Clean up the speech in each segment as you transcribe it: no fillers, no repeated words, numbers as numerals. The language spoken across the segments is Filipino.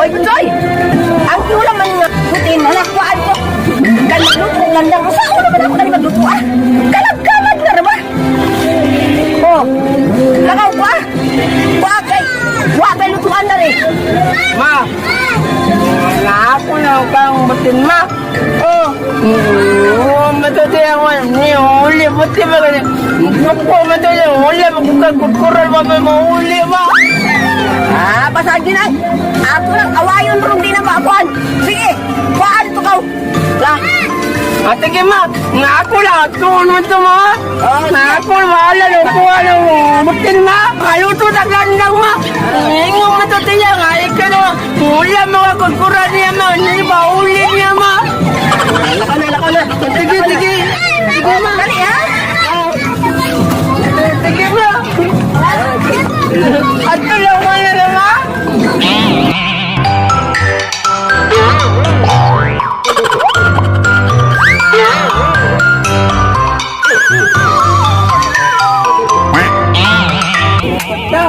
Oy, Choy! Ang ulam man nga putin, halakwaan ko. Kalagluto ng landang. Sa ako naman ako na magluto ah. Kalagkamad na naman. Oh, lakaw ko ah. Wakay lutuan na rin. Ma, wala ako na kang butin, ma. Oh, Matati ako, uli, buti ba ganyan? Ako, matati, uli, magkukural mo, mahuli, ma. pasagin na. Ako lang, awayon mo di na maabuhan. Sige, kuhaan ito ka. Lang. Ate Kima, nga ako lang, tuon mo ito, ma. Nga ako, mahala, lukuha ng butin, ma. Kaluto na gandang, ma. Ingong matati niya, nga ikaw na, uli, mga kukural niya, ma. Hindi ba, uli niya, ma. Laka na. Sige, sige. Sige, ma. Dali, ha? Sige, ma. At tulungan na rin, ma. Bata.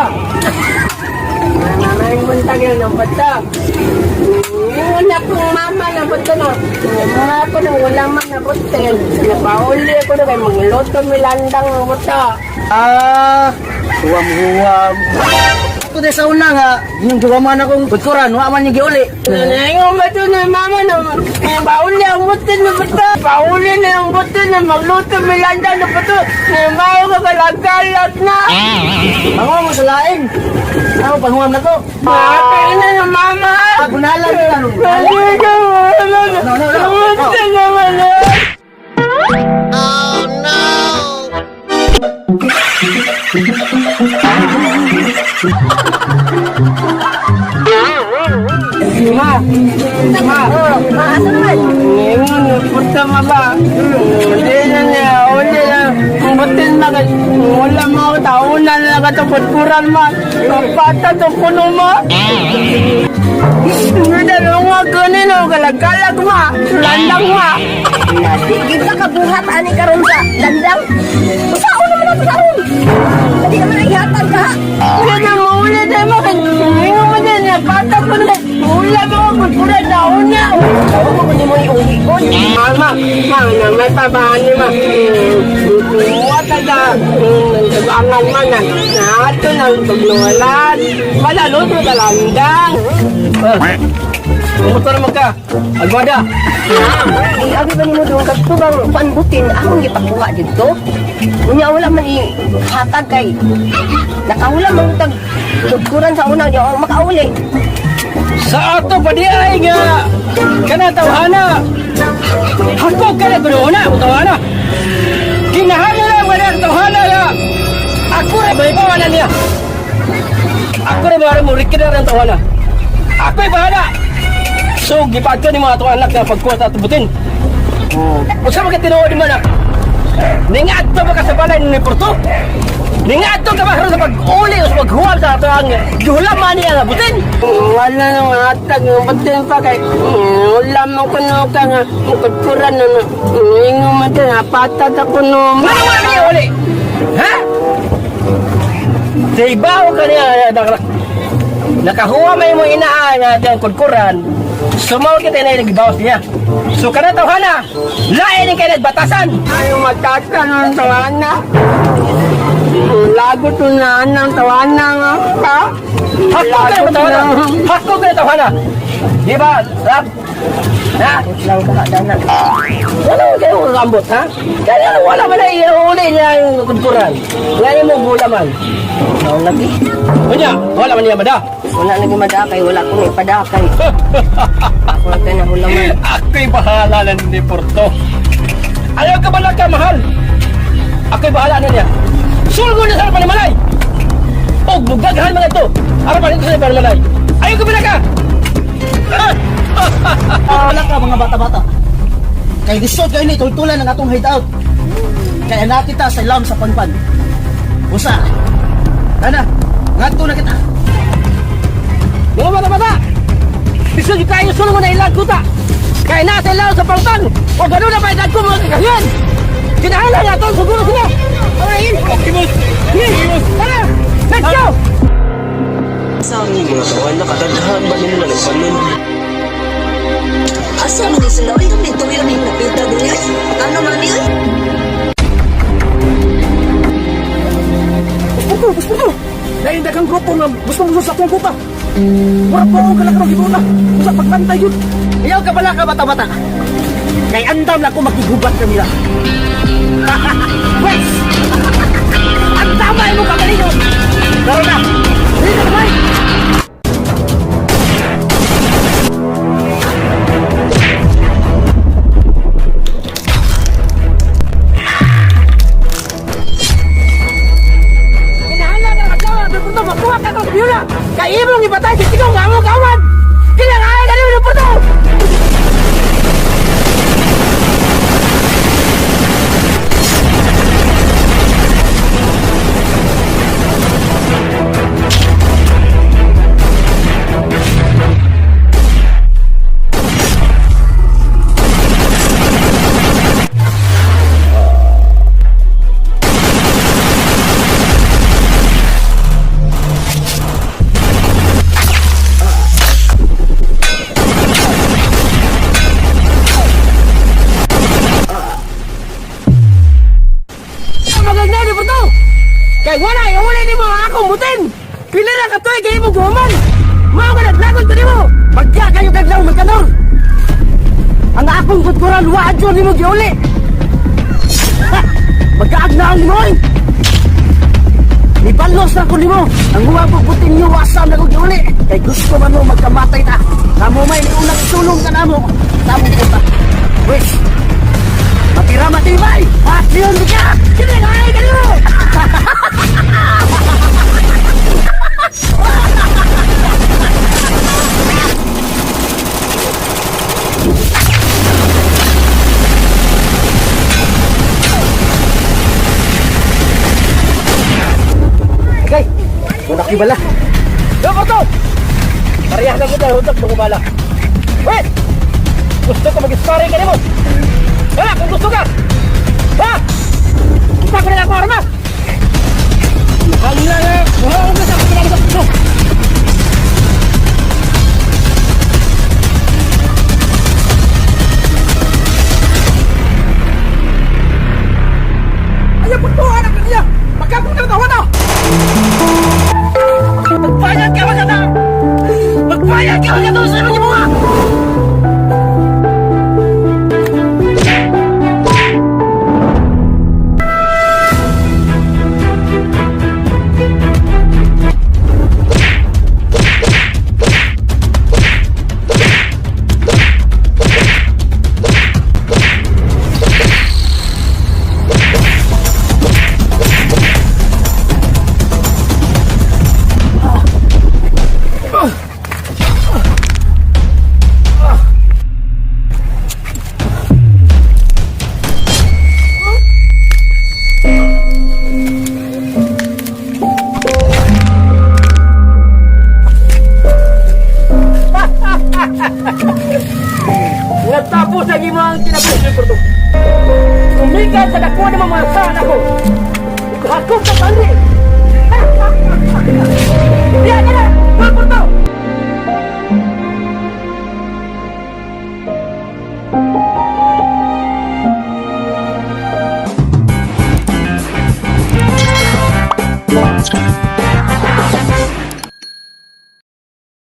Nanay mo tagay ng bata. Wala kong mama na bata na. Mga ako nang wala man na bata. Napauli ako na kay magluto milandang ng bata. Huwam. Ito din sa una nga, yung duwaman akong kuturan, waman yung giuli. Ngayon ba ito na mama na pauli ang bata na bata. Pauli na ang bata na magluto milandang na bata. Ngayon ka kalagkalat na. Panguha mo sa laing. Ako, panguha na to. Bakit na ng mama? Bunalan ka. Bakit ka wala? Bata na wala. Ma, Maasa naman. ngayon, punta ma ba? Hindi na niya, uli na. Ang butin na, wala mo, tauna na kataputpuran ma. Kapata to kuno ma. Hindi na lunga kanino, kalagkalag ma. Landang ma. Natigid ka kabuhat ani karon sa landang. Usaon naman ako sa ron. Hindi naman ay ihatag ka. Hindi na mauli na ma. Ngayon mo din, napata ko na. Wala mo, putpuran na una. Ako mo kundi mo iuwi ko. Mama, na may pabahan ma. Wata da, nagbangan man na. Nato ng tugluwalan. Malaluto ka landang. Kumusta naman ka? Agwada. Abi ba nimo doon katubang panbutin akong gipakuha dito? Unya wala man ihatag kay. Nakawala man tag kuran sa una di ako makauli. Sa ato pa di ay nga. Kana tawhana. Hako ka na ganoon na, tawhana. Kinahanglan lang wala tawhana ya. Ako rin ba ibawalan niya? Ako rin ba rin mo rikida rin tawhana? Ako ay bahala. So, gipad ka ni mga itong anak na pagkuha sa tubutin. Kung saan ka tinuod mo na? Ningat pa ba ka sa balay ni Porto? Ningat ka ba sa pag-uli o sa paghuwal sa ito ang gihulaman niya na butin? Wala nang atag ng batin pa kay wala mo kuno ka nga putpuran na. Ingon mo din, napatat ako no. Ano nga niya uli? Ha? Sa ibaw ka niya, nakahuwa may mo inaan natin ang kudkuran. Sumaw kita na nagbawas niya. So ka na tawhana, lain yung kayo nagbatasan. Ayaw matata ng tawana. Lagot na ng tawana nga ka. Hako ka na tawhana. Hako ka na tawhana. Di ba, Rab? Ha? Lang ka danan. Wala mo kayo lambot, ha? Kaya wala man na iuli niya yung kudkuran. Ngayon mo bulaman. Naon lagi. Kunya, wala man niya mada. Wala lagi madakay, wala ko ni padakay. Ako lang tayo nahulaman. Ako'y bahala na ni Porto. Ayaw ka ba ka, mahal? Ako'y bahala na niya. Sulgo na sa harapan ni Malay. O, bugagahan mga ito. Harapan ito sa harapan ni Malay. Ayaw ka ba ka? Wala ka mga bata-bata. Kay gusto kayo ni tultulan ng atong hideout. Kaya na kita sa ilam sa panpan. Usa. Tana, ngadto na kita. Mga bata-bata! Gusto nyo kayo sulong mo na ilang kuta. Kaya nasa ilang sa pangtan. O gano'n na ba edad ko mga kakahiyan? Kinahala nga ito, siguro sila. Alright, Optimus! Yes! Tara! Let's go! Sa aming mga kawan, nakatagdahan ba nila ng panin? Asa man sila ay dito yung napita din ay. Ano man ni ay? Gusto! Nainda kang grupo nga gusto sa akong kupa. Mura po ang kalakro gibuna. Sa pagbantay yun. Iyaw ka pala ka bata-bata. Kay andam lang ko makigubat kanila. Wes! Ang tama mo kagalingon! Laro na. Dili na naman! Kinahanglan ang adlaw, Puto, makuha ka ng biyula! Kaya imong ipatay, sitigong nga mo kawan! Kinahanglan ka rin, Puto! Magagna ni Puto! Kaya wala, ihuli ni mo ang akong butin! Pila na ka to, kaya mo guman! Mga ka naglagot ko ni mo! Magkya kayo kaglaw magkanor! Ang akong kutkuran, waad yun ni mo giuli! Ha! Magkaagna ang limoy! Ibalos na ko ni mo! Ang huwag butin niyo, wasam na ko giuli! Kaya gusto man mo magkamatay na! Kamu may niunang sulong ka na mo! Tamong puta! Wish! Matira matibay! At yun ka! Kinangay ka niyo! Okay. Muna kibala. Yo, Puto! Parehas na ko dahil hutok mo kumala. Wait! Gusto ko mag-sparring ka ni mo! Ha! Kung gusto ka! Ha! Gusto ko nila ako arma! Halila na! Buhaw na sa kapila sa puso! Ayaw po ito! Anak niya! Magkakong natawa na! Magbayad ka mga na! Magbayad ka mga na! Sa inyo mga! Natapos lagi mo ang kinapos ng Puto. Tumikan sa dako ng mga saan ako. Ako sa pali. Yan na! Mga Puto!